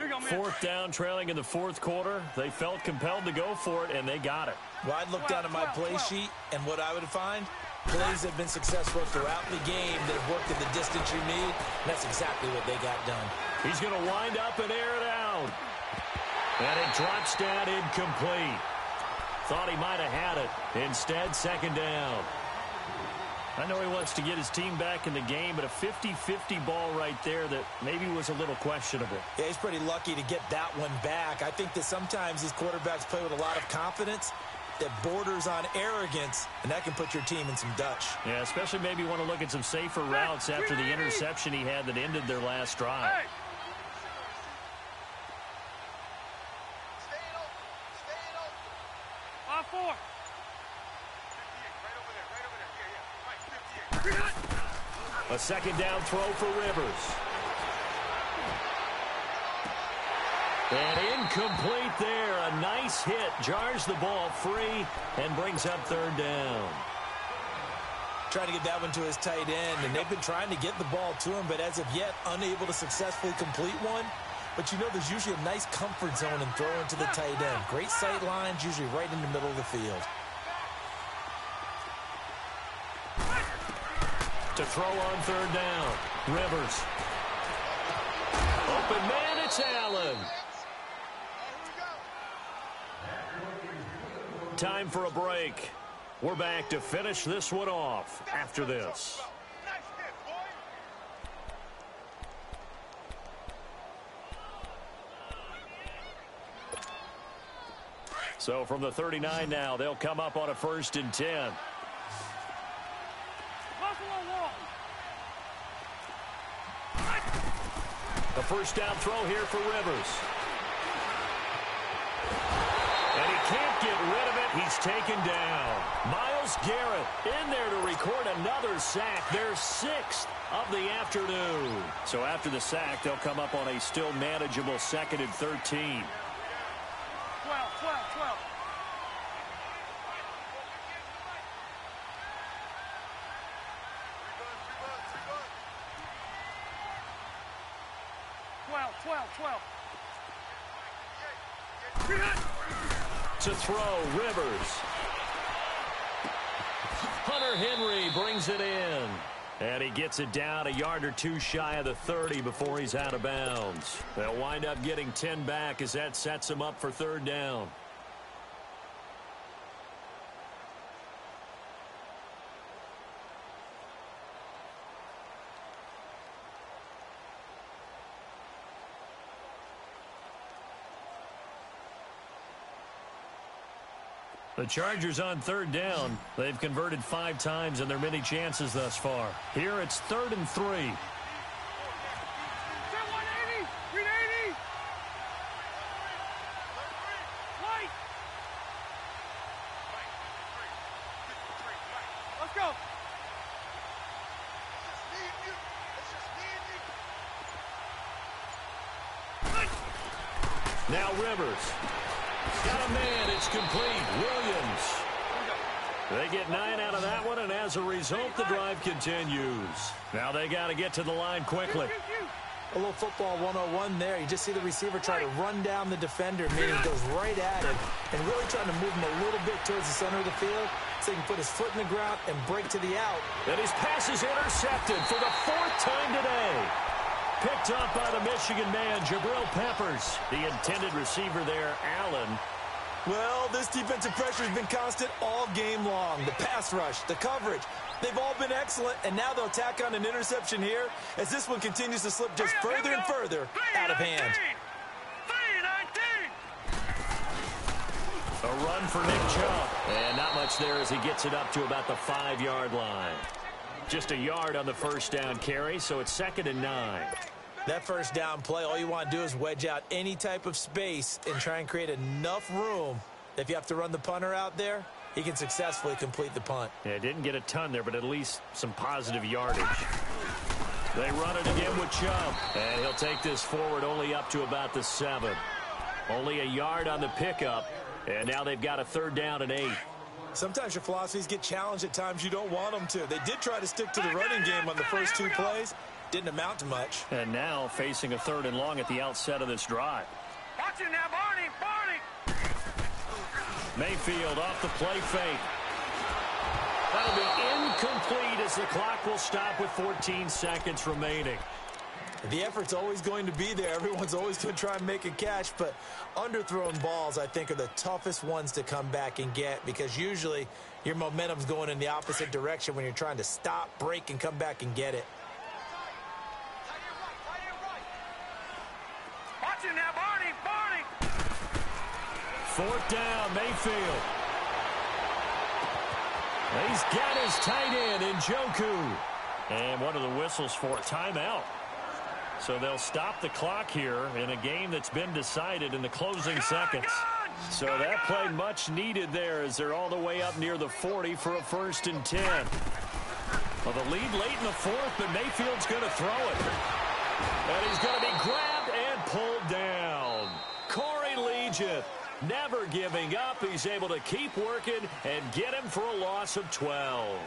4th down, trailing in the 4th quarter. They felt compelled to go for it, and they got it. Well, I'd look down at my play sheet, and what I would find, plays have been successful throughout the game that have worked at the distance you need, and that's exactly what they got done. He's going to wind up and air it out. And it drops down incomplete. Thought he might have had it. Instead, 2nd down. I know he wants to get his team back in the game, but a 50-50 ball right there that maybe was a little questionable. Yeah, he's pretty lucky to get that one back. I think that sometimes these quarterbacks play with a lot of confidence that borders on arrogance, and that can put your team in some Dutch. Yeah, especially maybe want to look at some safer routes after the interception he had that ended their last drive. Hey. A 2nd down throw for Rivers. And incomplete there. A nice hit. Jars the ball free and brings up 3rd down. Trying to get that one to his tight end, and they've been trying to get the ball to him, but as of yet, unable to successfully complete one. But you know there's usually a nice comfort zone in throwing to the tight end. Great sight lines, usually right in the middle of the field. To throw on 3rd down. Rivers. Open man, it's Allen. time for a break. We're back to finish this one off after this. So from the 39 now, they'll come up on a 1st and 10. The first down throw here for Rivers. And he can't get rid of it. He's taken down. Myles Garrett in there to record another sack. Their 6th of the afternoon. So after the sack, they'll come up on a still manageable 2nd and 13. 12. 12. To throw, Rivers. Hunter Henry brings it in. And he gets it down a yard or two shy of the 30 before he's out of bounds. They'll wind up getting 10 back as that sets him up for 3rd down. The Chargers on 3rd down. They've converted 5 times in their many chances thus far. Here it's 3rd and 3. 180. Read 80. Light. Let's go. Now Rivers. Got a man. It's complete. Williams. They get 9 out of that one, and as a result, the drive continues. Now they got to get to the line quickly. A little football 101 there. You just see the receiver try to run down the defender, meaning he goes right at him, and really trying to move him a little bit towards the center of the field so he can put his foot in the ground and break to the out. And his pass is intercepted for the 4th time today. Picked up by the Michigan man, Jabril Peppers. The intended receiver there, Allen. Well, this defensive pressure has been constant all game long. The pass rush, the coverage, they've all been excellent, and now they'll tack on an interception here as this one continues to slip just further and further out of hand. 3-19. A run for Nick Chubb. And not much there as he gets it up to about the 5-yard line. Just a yard on the first down carry, so it's 2nd and 9. That first down play, all you want to do is wedge out any type of space and try and create enough room. If you have to run the punter out there, he can successfully complete the punt. Yeah, didn't get a ton there, but at least some positive yardage. They run it again with Chubb. And he'll take this forward only up to about the 7. Only a yard on the pickup. And now they've got a 3rd down and 8. Sometimes your philosophies get challenged at times you don't want them to. They did try to stick to the running game on the first 2 plays. Didn't amount to much. And now facing a 3rd and long at the outset of this drive. Watch it now, Barney. Mayfield off the play fake. That'll be incomplete as the clock will stop with 14 seconds remaining. The effort's always going to be there. Everyone's always going to try and make a catch, but underthrown balls, I think, are the toughest ones to come back and get because usually your momentum's going in the opposite direction when you're trying to stop, break, and come back and get it. Watch it now, Barney. 4th down, Mayfield. He's got his tight end in Njoku. And one of the whistles for a timeout. So they'll stop the clock here in a game that's been decided in the closing seconds. So that play much needed there as they're all the way up near the 40 for a 1st and 10. Well, the lead late in the 4th, but Mayfield's going to throw it. And he's going to be grabbed and pulled down. Corey Legion never giving up. He's able to keep working and get him for a loss of 12.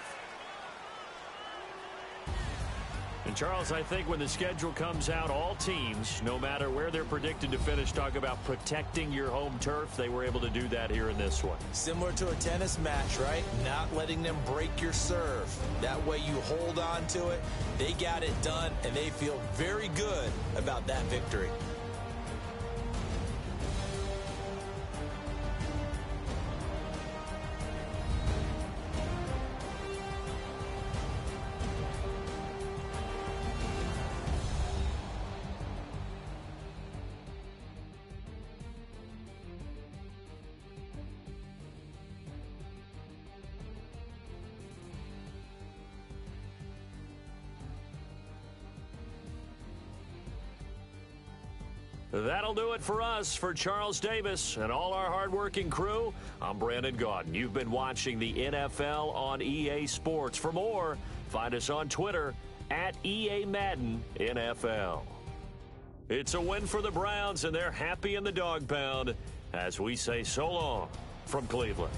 And, Charles, I think when the schedule comes out, all teams, no matter where they're predicted to finish, talk about protecting your home turf. They were able to do that here in this one. Similar to a tennis match, right? Not letting them break your serve. That way you hold on to it. They got it done, and they feel very good about that victory. That'll do it for us. For Charles Davis and all our hardworking crew, I'm Brandon Gaudin. You've been watching the NFL on EA Sports. For more, find us on Twitter at EA Madden NFL. It's a win for the Browns, and they're happy in the dog pound as we say so long from Cleveland.